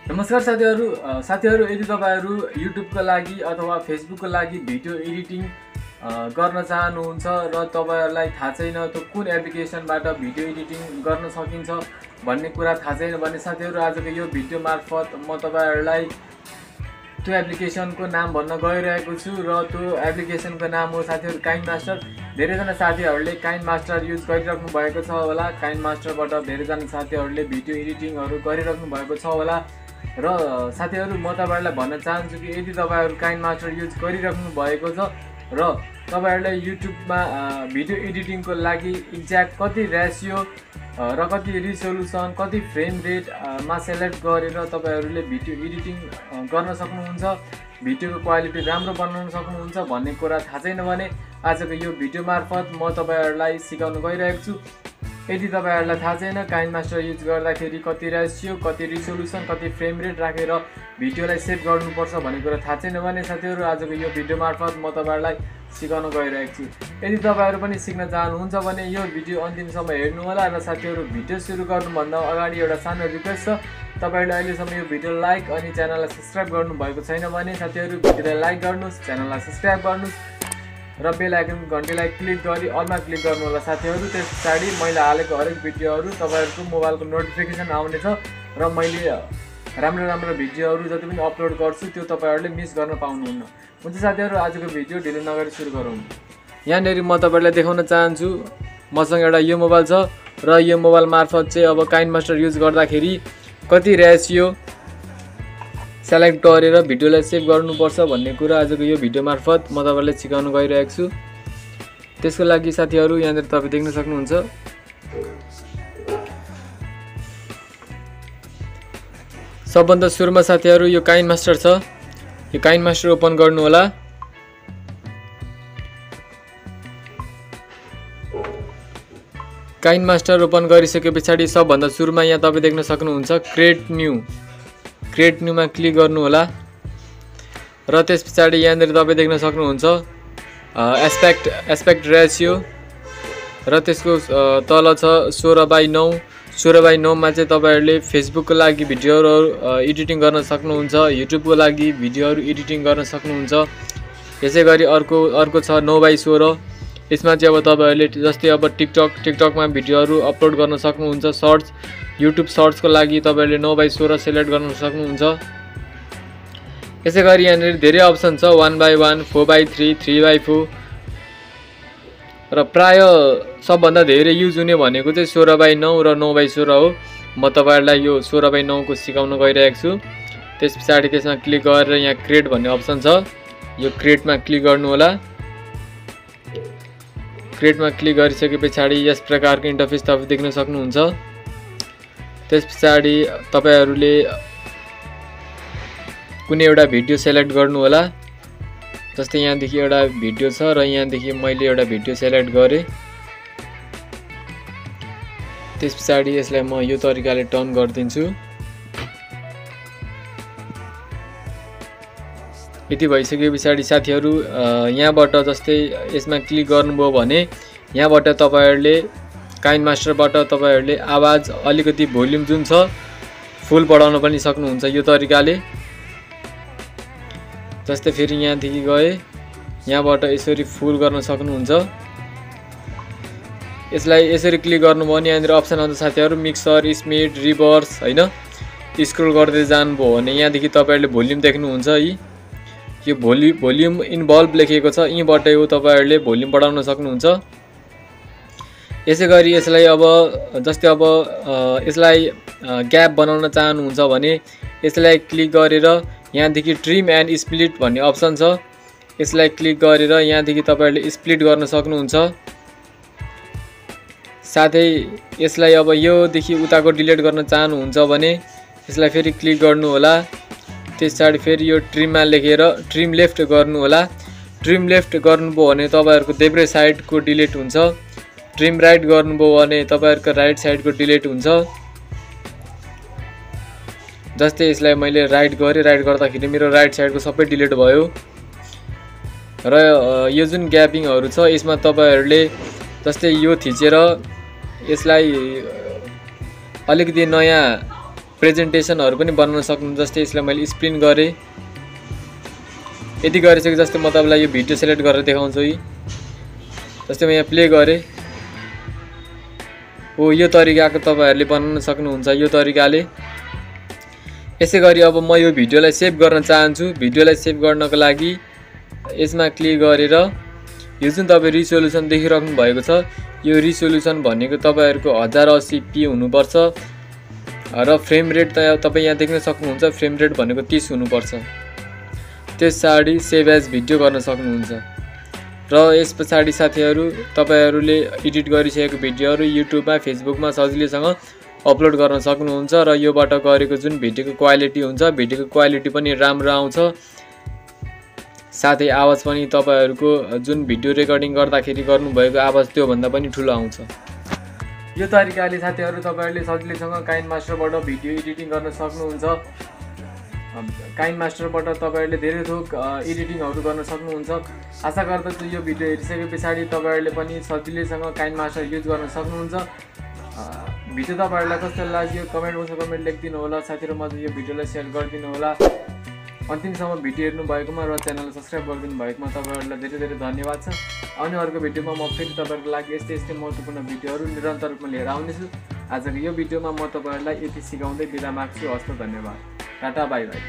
नमस्कार साथीहरु यदि तपाईहरु युट्युबको लागि अथवा फेसबुकको लागि भिडियो एडिटिङ गर्न चाहनुहुन्छ र तपाईहरुलाई थाहा छैन त्यो कुन एप्लिकेसनबाट भिडियो एडिटिङ गर्न सकिन्छ भन्ने कुरा थाहा छैन भने साथीहरु आजको यो भिडियो मार्फत म तपाईहरुलाई त्यो एप्लिकेसनको नाम भन्न गइरहेको छु र त्यो एप्लिकेसनको नाम हो साथीहरु काइनमास्टर। धेरैजना साथीहरुले काइनमास्टर युज गरिराख्नु भएको छ होला। काइनमास्टरबाट धेरैजना साथीहरुले भिडियो एडिटिङहरु गरिराख्नु भएको छ होला र साथीहरु म तपाईहरुलाई भन्न चाहन्छु कि यदि तपाईहरु काइनमास्टर युज गरिराख्नु भएको छ र तपाईहरुले युट्युबमा भिडियो एडिटिङको लागि एक्ज्याक्ट कति रेशियो र कति रिजोल्युसन कति फ्रेम रेट मा सेलेक्ट गरेर तपाईहरुले भिडियो एडिटिङ गर्न सक्नुहुन्छ, भिडियोको क्वालिटी राम्रो बनाउन सक्नुहुन्छ भन्ने कुरा थाहा छैन भने आजको यो भिडियो मार्फत म तपाईहरुलाई सिकाउन गइरहेको छु। यदि तपाईहरुलाई थाहा छैन काइनमास्टर युज गर्दाखेरि कति रेशियो कति रिजोल्युसन कति फ्रेम रेट राखेर भिडियोलाई सेभ गर्नुपर्छ भन्ने कुरा थाहा छैन भने साथीहरु आजको यो भिडियो मार्फत म तपाईहरुलाई सिकाउन गइरहेको छु। यदि तपाईहरु पनि सिक्न चाहनुहुन्छ भने यो भिडियो अन्तिमसम्म हेर्नु होला र साथीहरु भिडियो सुरु गर्नुभन्दा अगाडि एउटा सानो रिक्वेस्ट छ, तपाईहरुले अहिलेसम्म यो भिडियो लाइक अनि च्यानललाई सब्स्क्राइब गर्नु भएको छैन भने साथीहरु भिडियोलाई लाइक गर्नुस्, च्यानललाई सब्स्क्राइब गर्नुस् र बेल आइकन घण्टीलाई क्लिक गरी अलमा क्लिक गर्नु होला साथीहरु। त्यसपछि मैले हालेको हरेक भिडियोहरु तपाईहरुको मोबाइलको नोटिफिकेसन आउनेछ र मैले राम्रो भिडियोहरु जति पनि अपलोड गर्छु त्यो तपाईहरुले मिस गर्न पाउनुहुन्न। हुन्छ साथीहरु आजको भिडियो ढिलो नगरी सुरु गरौँ। यहाँनेर म तपाईहरुलाई देखाउन चाहन्छु मसँग एउटा यो मोबाइल छ र यो मोबाइल मार्फत चाहिँ अब काइनमास्टर युज गर्दाखेरि कति रेशियो सेलेक्ट गरेर भिडियोलाई सेभ गर्नुपर्छ भन्ने कुरा आजको यो भिडियो मार्फत म तपाईहरुलाई सिकाउन गइरहेको छु। त्यसको लागि साथीहरु यहाँनेर तपाई देख्न सक्नुहुन्छ सबभन्दा सुरुमा साथीहरु यो काइनमास्टर छ। यो काइनमास्टर ओपन गर्नु होला। काइनमास्टर ओपन गरिसकेपछि सबभन्दा सुरुमा यहाँ तपाई देख्न सक्नुहुन्छ क्रिएट न्यूमा क्लिक गर्नु होला र त्यसपछि यहाँनेर तपाई देख्न सक्नुहुन्छ एस्पेक्ट रेशियो र त्यसको तल छ 16:9। 16:9 मा चाहिँ तपाईहरुले फेसबुकको लागि भिडियोहरु एडिटिङ गर्न सक्नुहुन्छ, युट्युबको लागि भिडियोहरु एडिटिङ गर्न सक्नुहुन्छ। यसैगरी अर्को छ 9:16। यसमा चाहिँ अब तपाईहरुले जस्तै अब टिकटकमा भिडियोहरु अपलोड गर्न सक्नुहुन्छ। युट्युब सर्ट्सको लागि तपाईहरुले 9:16 सेलेक्ट गर्न सक्नुहुन्छ। यसैगरी यहाँनेर धेरै अप्सन छ 1:1, 4:3, 3:4 र प्राय सबभन्दा धेरै युज हुने भनेको चाहिँ 16:9 र 9:16 हो। म तपाईहरुलाई यो 16:9 को सिकाउन गइरहेको छु। त्यसपछि त्यसमा क्लिक गरेर यहाँ क्रिएट भन्ने अप्सन छ, यो क्रिएटमा क्लिक गर्नु होला। क्रिएटमा क्लिक गरिसकेपछि यस प्रकारको इन्टरफेस तपाई देख्न सक्नुहुन्छ। त्यसपछि तपाईहरुले कुनै एउटा भिडियो सेलेक्ट गर्नु होला। जस्तै यहाँदेखि एउटा भिडियो छ र यहाँदेखि मैले एउटा भिडियो सेलेक्ट गरे। त्यसपछि यसलाई म यो तरिकाले टर्न गर्दिन्छु। यति भइसकेपछि साथीहरु यहाँबाट जस्तै यसमा क्लिक गर्नुभयो भने यहाँबाट तपाईहरुले काइनमास्टरबाट तपाईहरुले आवाज अलिकति भोल्युम जुन छ फुल बढाउन पनि सक्नुहुन्छ यो तरिकाले। जस्तै फेरि यहाँदेखि गए यहाँबाट यसरी फुल गर्न सक्नुहुन्छ। यसलाई यसरी क्लिक गर्नुभयो भने यहाँनिर अप्सन आउँछ साथीहरु मिक्सर, स्मिड, रिभर्स हैन। स्क्रोल गर्दै जानुभयो भने यहाँदेखि तपाईहरुले भोल्युम देख्नुहुन्छ। यो भोल्युम इन्भल्भ लेखेको छ, यहीबाट यो तपाईहरुले भोल्युम बढाउन सक्नुहुन्छ। यसैगरी यसलाई अब जस्तै अब यसलाई ग्याप बनाउन चाहनुहुन्छ भने यसलाई क्लिक गरेर यहाँदेखि ट्रिम एन्ड स्प्लिट भन्ने अप्सन छ, यसलाई क्लिक गरेर यहाँदेखि तपाईहरुले स्प्लिट गर्न सक्नुहुन्छ। साथै यसलाई अब योदेखि उताको डिलिट गर्न चाहनुहुन्छ भने यसलाई फेरि क्लिक गर्नु होला। त्यसपछि फेरि यो ट्रिममा लेखेर ट्रिम लेफ्ट गर्नु होला। ट्रिम लेफ्ट गर्नुभयो भने तपाईहरुको देब्रे साइडको डिलिट हुन्छ, ट्रिम राइट गर्नुभयो भने तपाईहरुको राइट साइडको डिलिट हुन्छ। जस्तै यसलाई मैले राइट गरे, राइट गर्दाखेरि मेरो राइट साइडको सबै डिलिट भयो र यो जुन ग्यापिङहरु छ यसमा तपाईहरुले जस्तै यो थिचेर यसलाई अलिकति नयाँ प्रेजेन्टेसनहरू पनि बनाउन सक्नुहुन्छ। जस्तै यसलाई मैले स्प्रिन्ट गरेँ, यति गरिसके जस्तै म तपाईँलाई यो भिडियो सेलेक्ट गरेर देखाउँछु। जस्तै म यहाँ प्ले गरेँ, हो यो तरिकाको तपाईँहरूले बनाउन सक्नुहुन्छ यो तरिकाले। यसै गरी अब म यो भिडियोलाई सेभ गर्न चाहन्छु। भिडियोलाई सेभ गर्नको लागि यसमा क्लिक गरेर यो जुन तपाईँ रिजोल्युसन देखिराख्नु भएको छ, यो रिजोल्युसन भनेको तपाईँहरूको 1080p हुनुपर्छ र फ्रेम रेट तपाईँ यहाँ देख्न सक्नुहुन्छ। फ्रेम रेट भनेको 30 हुनुपर्छ। त्यस पछाडि सेभ एज भिडियो गर्न सक्नुहुन्छ र यस पछाडि साथीहरू तपाईँहरूले एडिट गरिसकेको भिडियोहरू युट्युबमा फेसबुकमा सजिलैसँग अपलोड गर्न सक्नुहुन्छ र योबाट गरेको जुन भिडियोको क्वालिटी हुन्छ, भिडियोको क्वालिटी पनि राम्रो आउँछ। साथै आवाज पनि तपाईँहरूको जुन भिडियो रेकर्डिङ गर्दाखेरि गर्नुभएको आवाज त्योभन्दा पनि ठुलो आउँछ। यो तरिकाले साथीहरू तपाईँहरूले सजिलैसँग काइनमास्टरबाट भिडियो एडिटिङ गर्न सक्नुहुन्छ। काइनमास्टरबाट तपाईँहरूले धेरै थोक एडिटिङहरू गर्न सक्नुहुन्छ। आशा गर्दछु यो भिडियो हेरिसके पछाडि तपाईँहरूले पनि सजिलैसँग काइनमास्टर युज गर्न सक्नुहुन्छ। भिडियो तपाईँहरूलाई कस्तो लाग्यो कमेन्ट बक्समा कमेन्ट लेखिदिनु होला। साथीहरू मलाई यो भिडियोलाई सेयर गरिदिनु होला। अन्तिमसम्म भिडियो हेर्नु भएकोमा र च्यानललाई सब्स्क्राइब गरिदिनु भएकोमा तपाईँहरूलाई धेरै धेरै धन्यवाद छ। आउने अर्को भिडियोमा म फेरि तपाईँहरूको लागि यस्तै महत्त्वपूर्ण भिडियोहरू निरन्तर रूपमा लिएर आउनेछु। आजको यो भिडियोमा म तपाईँहरूलाई यति सिकाउँदै बिदा माग्छु। हस्त, धन्यवाद, टाटा, बाई बाई।